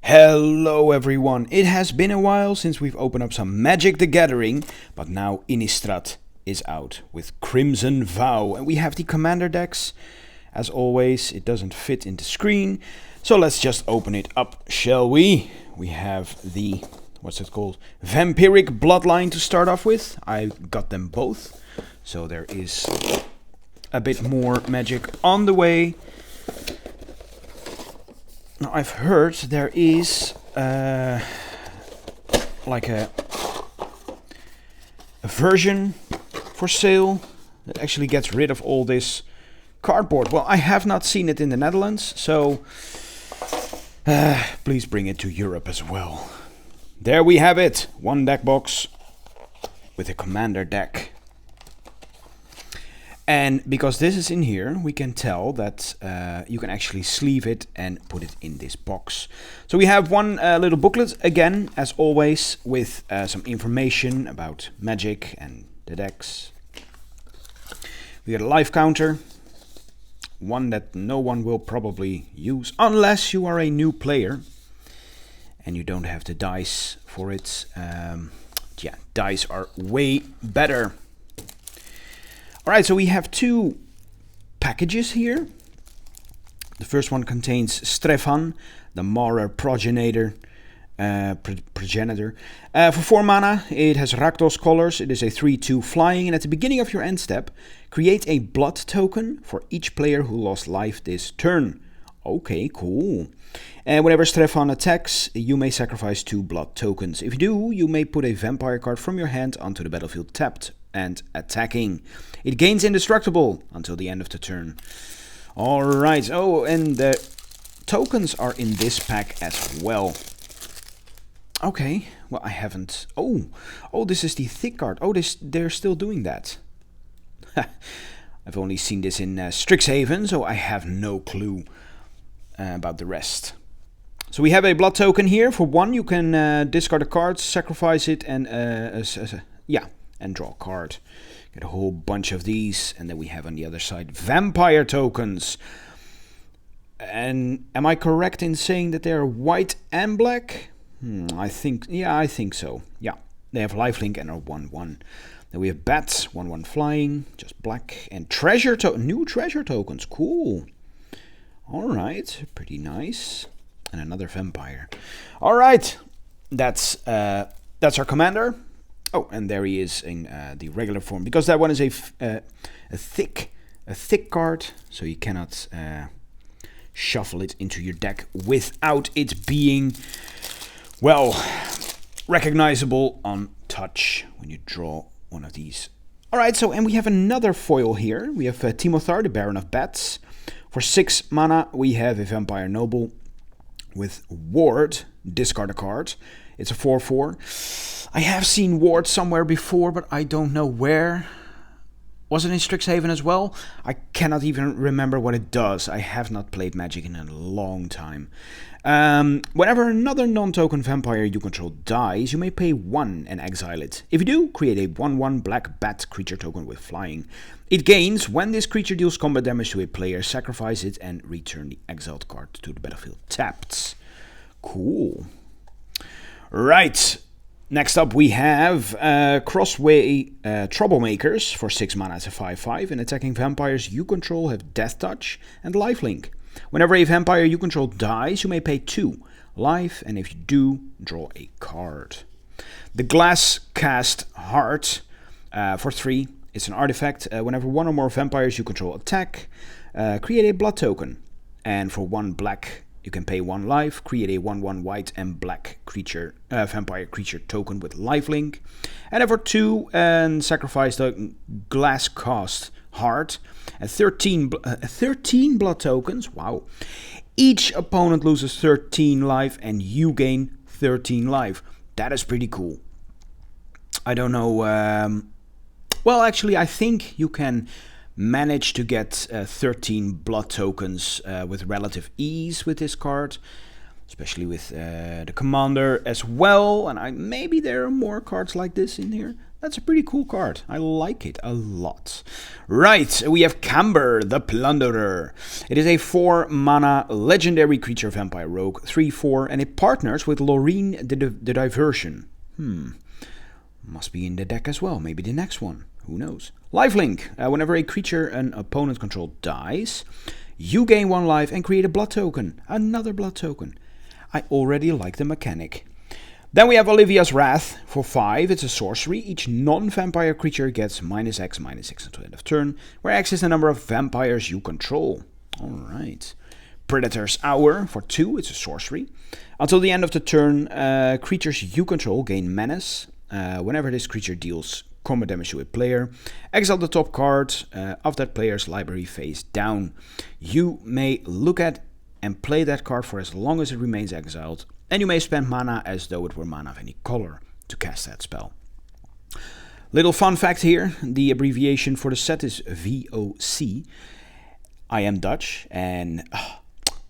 Hello everyone, it has been a while since we've opened up some Magic the Gathering, but now Innistrad is out with Crimson Vow, and we have the commander decks. As always, it doesn't fit in the screen, so let's just open it up, shall we? We have the, what's it called? Vampiric Bloodline to start off with. I got them both, so there is a bit more magic on the way. Now, I've heard there is like a version for sale that actually gets rid of all this cardboard. Well, I have not seen it in the Netherlands, so please bring it to Europe as well. There we have it, one deck box with a commander deck. And because this is in here, we can tell that you can actually sleeve it and put it in this box. So we have one little booklet, again, as always, with some information about Magic and the decks. We got a life counter, one that no one will probably use, unless you are a new player and you don't have the dice for it. Yeah, dice are way better. Alright, so we have two packages here. The first one contains Strefan, the Maurer progenitor. For 4 mana, it has Rakdos colors. It is a 3/2 flying, and at the beginning of your end step, create a blood token for each player who lost life this turn. Okay, cool. And whenever Strefan attacks, you may sacrifice 2 blood tokens. If you do, you may put a vampire card from your hand onto the battlefield tapped and attacking. It gains indestructible until the end of the turn. Alright, oh, and the tokens are in this pack as well. Okay, well, I haven't... Oh, this is the thick card. Oh, they're still doing that. I've only seen this in Strixhaven, so I have no clue about the rest. So we have a blood token here. For 1, you can discard a card, sacrifice it, and and draw a card. Get a whole bunch of these, and then we have on the other side vampire tokens. And am I correct in saying that they're white and black? I think so. Yeah, they have lifelink and are 1/1. Then we have bats, 1/1 flying, just black, and new treasure tokens. Cool. All right, pretty nice. And another vampire. All right, that's our commander. Oh, and there he is in the regular form, because that one is a thick card, so you cannot shuffle it into your deck without it being, well, recognizable on touch when you draw one of these. All right, so and we have another foil here. We have Timothar, the Baron of Bats. For 6 mana, we have a Vampire Noble with Ward. Discard a card. It's a 4/4. I have seen Ward somewhere before, but I don't know where. Was it in Strixhaven as well? I cannot even remember what it does. I have not played Magic in a long time. Whenever another non-token vampire you control dies, you may pay 1 and exile it. If you do, create a 1/1 black bat creature token with flying. It gains when this creature deals combat damage to a player, sacrifice it, and return the exiled card to the battlefield tapped. Cool. Right. Next up we have Crossway Troublemakers. For 6 mana, it's a 5/5, and attacking vampires you control have Death Touch and Lifelink. Whenever a vampire you control dies, you may pay 2 life, and if you do, draw a card. The Glass Cast Heart, for 3, it's an artifact. Whenever 1 or more vampires you control attack, create a blood token, and for 1 black, you can pay 1 life, create a 1/1 white and black creature, vampire creature token with lifelink. And for 2, and sacrifice the Glass Cast Heart. And 13 blood tokens. Wow. Each opponent loses 13 life, and you gain 13 life. That is pretty cool. I don't know. Well, actually, I think you can manage to get 13 blood tokens with relative ease with this card, especially with the commander as well. And maybe there are more cards like this in here. That's a pretty cool card. I like it a lot. Right, we have Camber the Plunderer. It is a 4 mana legendary creature vampire rogue, 3/4, and it partners with Loreen the Diversion. Must be in the deck as well. Maybe the next one. Who knows? Lifelink. Whenever a creature an opponent controls dies, you gain 1 life and create a blood token. Another blood token. I already like the mechanic. Then we have Olivia's Wrath for 5. It's a sorcery. Each non-vampire creature gets -X/-6 until end of turn, where X is the number of vampires you control. Alright. Predator's Hour for 2. It's a sorcery. Until the end of the turn, creatures you control gain menace. Whenever this creature deals combat damage to a player, exile the top card of that player's library face down. You may look at and play that card for as long as it remains exiled, and you may spend mana as though it were mana of any color to cast that spell. Little fun fact here, the abbreviation for the set is VOC. I am Dutch, and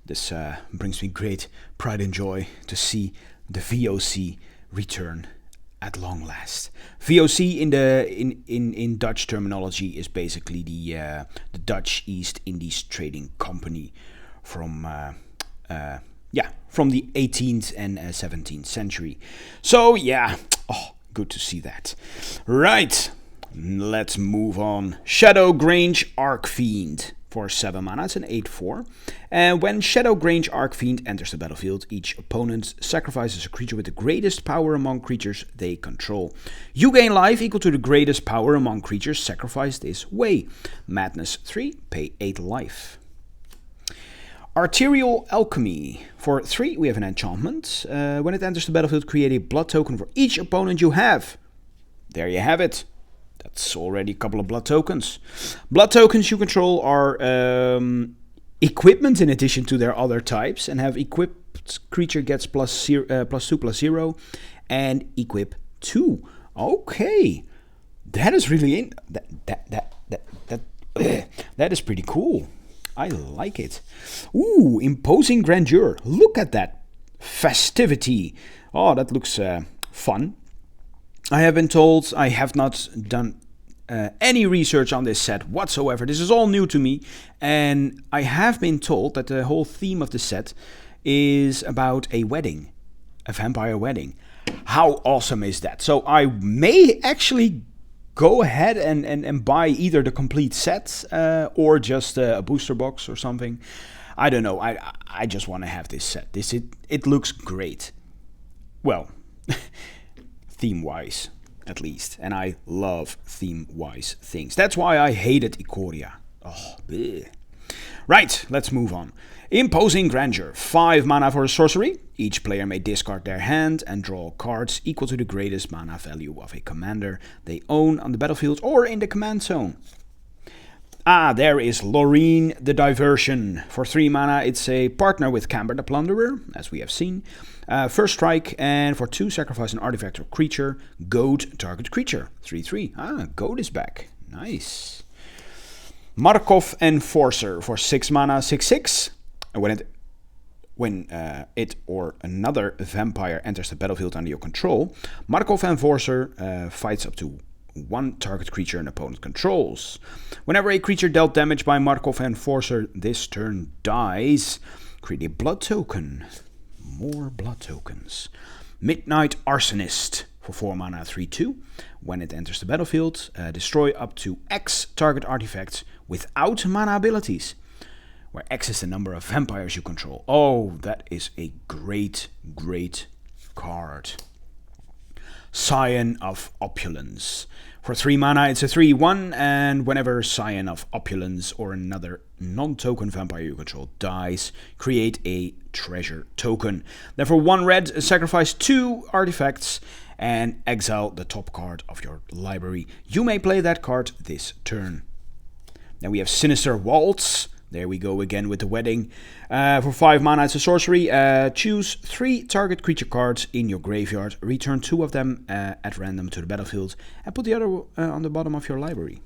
this brings me great pride and joy to see the VOC return at long last. VOC in Dutch terminology is basically the Dutch East Indies Trading Company from the 18th and 17th century. So yeah, good to see that. Right, let's move on. Shadowgrange Archfiend for 7 mana. It's an 8/4. And when Shadowgrange Archfiend enters the battlefield, each opponent sacrifices a creature with the greatest power among creatures they control. You gain life equal to the greatest power among creatures sacrificed this way. Madness 3, pay 8 life. Arterial Alchemy. For 3, we have an enchantment. When it enters the battlefield, create a blood token for each opponent you have. There you have it. That's already a couple of blood tokens. Blood tokens you control are equipment in addition to their other types, and have equipped creature gets +2/+0, and equip 2. Okay, that is really that is pretty cool. I like it. Ooh, Imposing Grandeur. Look at that festivity. Oh, that looks fun. I have been told, I have not done any research on this set whatsoever. This is all new to me. And I have been told that the whole theme of the set is about a wedding. A vampire wedding. How awesome is that? So I may actually go ahead and buy either the complete set or just a booster box or something. I don't know. I just want to have this set. It looks great. Well, theme-wise, at least. And I love theme-wise things. That's why I hated Ikoria. Oh, bleh. Right, let's move on. Imposing Grandeur. 5 mana for a sorcery. Each player may discard their hand and draw cards equal to the greatest mana value of a commander they own on the battlefield or in the command zone. There is Loreen the Diversion. For 3 mana, it's a partner with Camber the Plunderer, as we have seen. First strike, and for 2, sacrifice an artifact or creature. Goad target creature. 3/3. Goad is back. Nice. Markov Enforcer. For 6 mana, 6/6. When it or another vampire enters the battlefield under your control, Markov Enforcer fights up to 1 target creature an opponent controls. Whenever a creature dealt damage by Markov Enforcer this turn dies, create a blood token. More blood tokens. Midnight Arsonist. For 4 mana, 3/2. When it enters the battlefield, destroy up to X target artifacts without mana abilities, where X is the number of vampires you control. Oh, that is a great, great card. Scion of Opulence. For 3 mana, it's a 3/1, and whenever Scion of Opulence or another non-token vampire you control dies, create a treasure token. Then for 1 red, sacrifice 2 artifacts and exile the top card of your library. You may play that card this turn. Then we have Sinister Waltz. There we go again with the wedding. For 5 mana, it's a sorcery. Choose 3 target creature cards in your graveyard. Return 2 of them at random to the battlefield and put the other on the bottom of your library.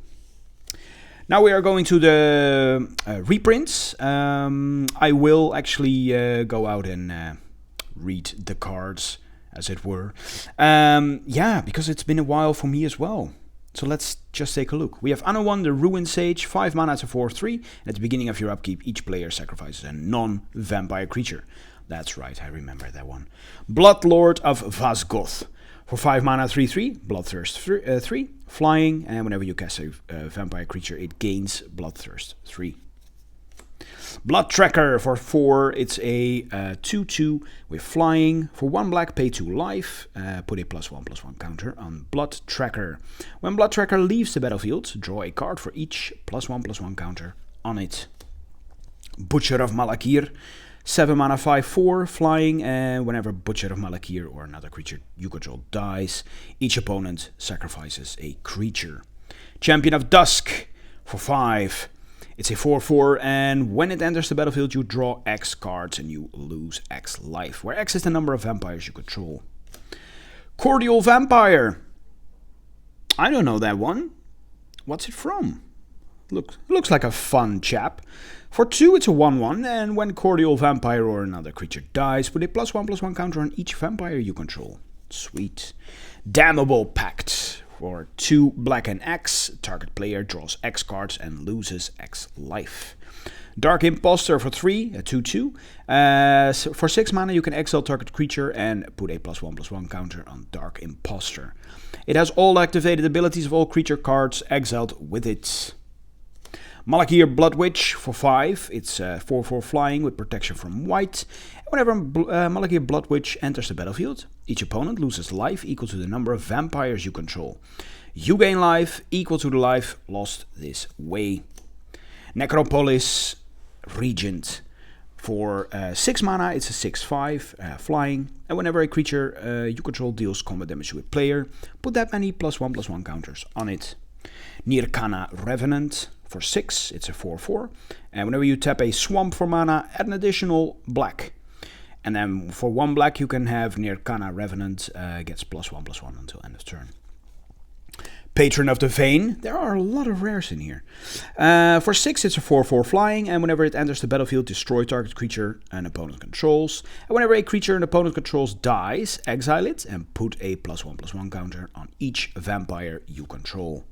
Now we are going to the reprints. I will actually go out and read the cards as it were. Yeah, because it's been a while for me as well. So let's just take a look. We have Anawan, the Ruin Sage, 5 mana, it's a 4/3. And at the beginning of your upkeep, each player sacrifices a non-vampire creature. That's right, I remember that one. Bloodlord of Vazgoth. For 5 mana, 3/3, Bloodthirst 3, flying, and whenever you cast a vampire creature, it gains Bloodthirst 3. Blood Tracker for 4, it's a 2/2 with flying. For 1 black, pay 2 life. Put a +1/+1 counter on Blood Tracker. When Blood Tracker leaves the battlefield, draw a card for each +1/+1 counter on it. Butcher of Malakir, 7 mana, 5/4, flying, and whenever Butcher of Malakir or another creature you control dies, each opponent sacrifices a creature. Champion of Dusk for 5. It's a 4/4, and when it enters the battlefield, you draw X cards and you lose X life, where X is the number of vampires you control. Cordial Vampire. I don't know that one. What's it from? Looks like a fun chap. For 2, it's a 1/1, and when Cordial Vampire or another creature dies, put a +1/+1 counter on each vampire you control. Sweet. Damnable Pact. For 2 black and X, target player draws X cards and loses X life. Dark Imposter for 3, a 2/2. For 6 mana, you can exile target creature and put a +1/+1 counter on Dark Imposter. It has all activated abilities of all creature cards exiled with it. Malakir Blood Witch for 5. It's 4/4 flying with protection from white. Whenever Malakir Blood Witch enters the battlefield, each opponent loses life equal to the number of vampires you control. You gain life equal to the life lost this way. Necropolis Regent. For 6 mana, it's a 6/5 flying. And whenever a creature you control deals combat damage to a player, put that many +1/+1 counters on it. Nirkana Revenant. For 6, it's a 4/4. And whenever you tap a swamp for mana, add an additional black. And then for 1 black, you can have Nirkana Revenant gets +1/+1 until end of turn. Patron of the Vein. There are a lot of rares in here. For 6, it's a 4/4 flying, and whenever it enters the battlefield, destroy target creature an opponent controls. And whenever a creature an opponent controls dies, exile it and put a +1/+1 counter on each vampire you control.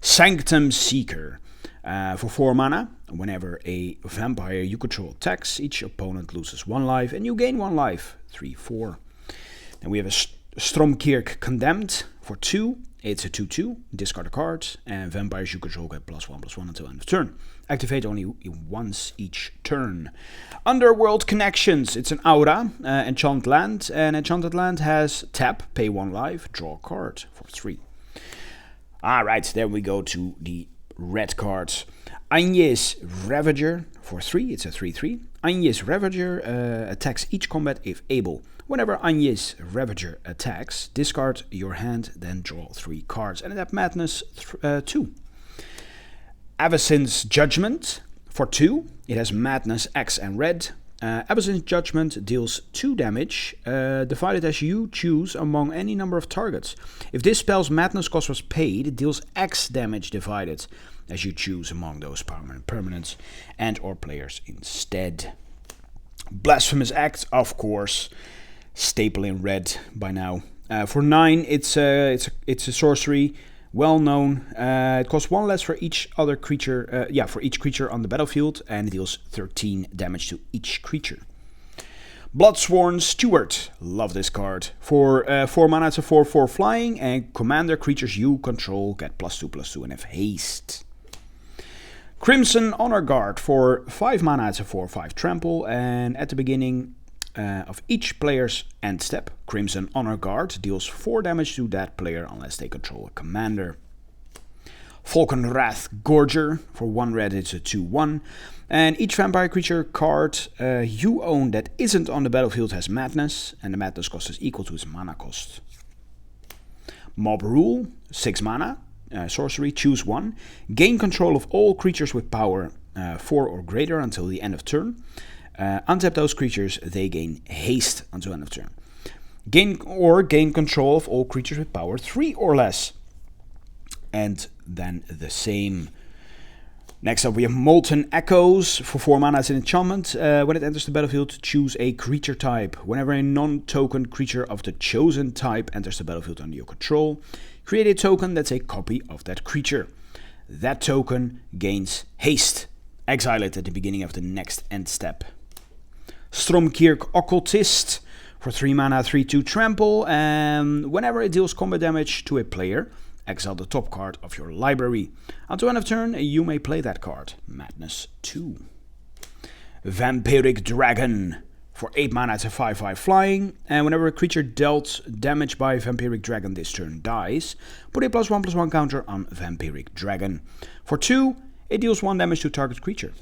Sanctum Seeker. For 4 mana, whenever a vampire you control attacks, each opponent loses 1 life and you gain 1 life. 3/4. Then we have a Stromkirk Condemned. For 2, it's a 2/2. Discard a card, and vampires you control get +1/+1 until end of turn. Activate only once each turn. Underworld Connections. It's an aura, Enchanted Land, and Enchanted Land has tap, pay 1 life, draw a card for 3. Alright, then we go to the red cards. Agnes Ravager for 3, it's a 3/3. Agnes Ravager attacks each combat if able. Whenever Agnes Ravager attacks, discard your hand, then draw 3 cards. And that Madness 2. Avacyn's Judgment for 2, it has Madness X and red. Avacyn's Judgment deals 2 damage, divided as you choose among any number of targets. If this spell's Madness cost was paid, it deals X damage divided as you choose among those permanents and or players instead. Blasphemous Act, of course, staple in red by now. For 9, it's a sorcery, well known. It costs 1 less for each other creature. For each creature on the battlefield, and it deals 13 damage to each creature. Bloodsworn Steward, love this card. For 4 mana, it's a 4/4 flying, and commander creatures you control get +2/+2 and have haste. Crimson Honor Guard, for 5 mana, it's a 4/5 trample, and at the beginning of each player's end step, Crimson Honor Guard deals 4 damage to that player unless they control a commander. Falkenrath Gorger, for 1 red, it's a 2/1, and each vampire creature card you own that isn't on the battlefield has Madness, and the Madness cost is equal to its mana cost. Mob Rule, 6 mana, sorcery, choose 1. Gain control of all creatures with power 4 or greater until the end of turn. Untap those creatures, they gain haste until end of turn. Gain control of all creatures with power 3 or less. And then the same. Next up we have Molten Echoes. For 4 mana as an enchantment. When it enters the battlefield, choose a creature type. Whenever a non-token creature of the chosen type enters the battlefield under your control, create a token that's a copy of that creature. That token gains haste. Exile it at the beginning of the next end step. Stromkirk Occultist. For 3 mana, 3/2 trample, and whenever it deals combat damage to a player, exile the top card of your library. Until end of turn, you may play that card. Madness 2. Vampiric Dragon. For 8 mana, it's a 5/5 flying, and whenever a creature dealt damage by Vampiric Dragon this turn dies, put a +1/+1 counter on Vampiric Dragon. For 2, it deals 1 damage to target creature.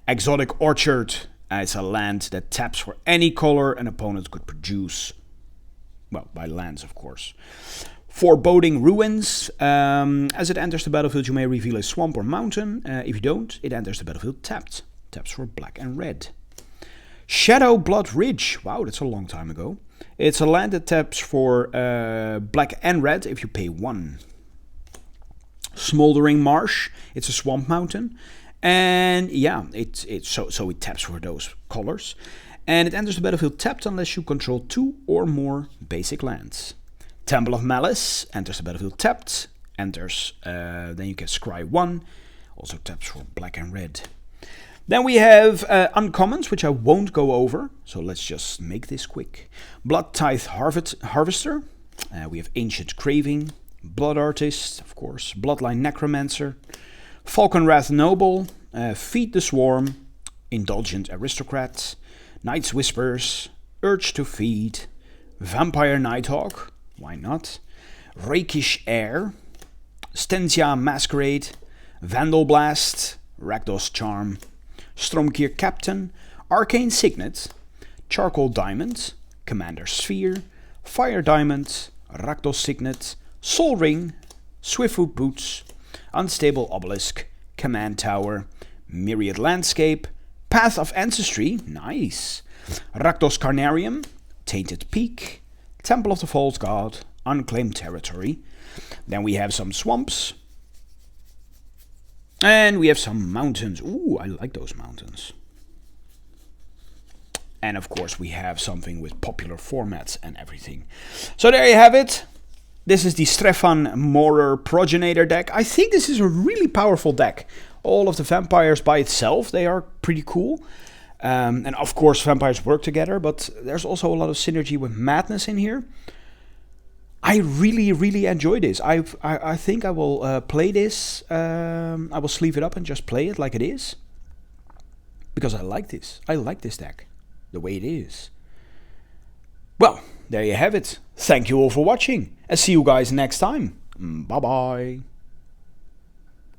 Exotic Orchard. It's a land that taps for any color an opponent could produce. Well, by lands, of course. Foreboding Ruins. As it enters the battlefield, you may reveal a swamp or mountain. If you don't, it enters the battlefield tapped. Taps for black and red. Shadow Blood Ridge. Wow, that's a long time ago. It's a land that taps for black and red if you pay 1. Smoldering Marsh. It's a swamp mountain. And yeah, so it taps for those colors. And it enters the battlefield tapped unless you control 2 or more basic lands. Temple of Malice enters the battlefield tapped. Enters, then you can scry 1. Also taps for black and red. Then we have uncommons, which I won't go over. So let's just make this quick. Blood Tithe Harvester. We have Ancient Craving. Blood Artist, of course. Bloodline Necromancer. Falconwrath Noble, Feed the Swarm, Indulgent Aristocrat, Night's Whispers, Urge to Feed, Vampire Nighthawk, why not, Rakish Air, Stensia Masquerade, Vandal Blast, Rakdos Charm, Stromkirk Captain, Arcane Signet, Charcoal Diamond, Commander Sphere, Fire Diamond, Rakdos Signet, Soul Ring, Swiftfoot Boots, Unstable Obelisk, Command Tower, Myriad Landscape, Path of Ancestry, nice, Rakdos Carnarium, Tainted Peak, Temple of the False God, Unclaimed Territory. Then we have some swamps. And we have some mountains. Ooh, I like those mountains. And of course we have something with popular formats and everything. So there you have it. This is the Stefan Morer Progenitor deck. I think this is a really powerful deck. All of the vampires by itself, they are pretty cool. And of course vampires work together, but there's also a lot of synergy with madness in here. I really enjoy this. I think I will play this. I will sleeve it up and just play it like it is. Because I like this. I like this deck. The way it is. Well, there you have it. Thank you all for watching. And see you guys next time. Bye bye.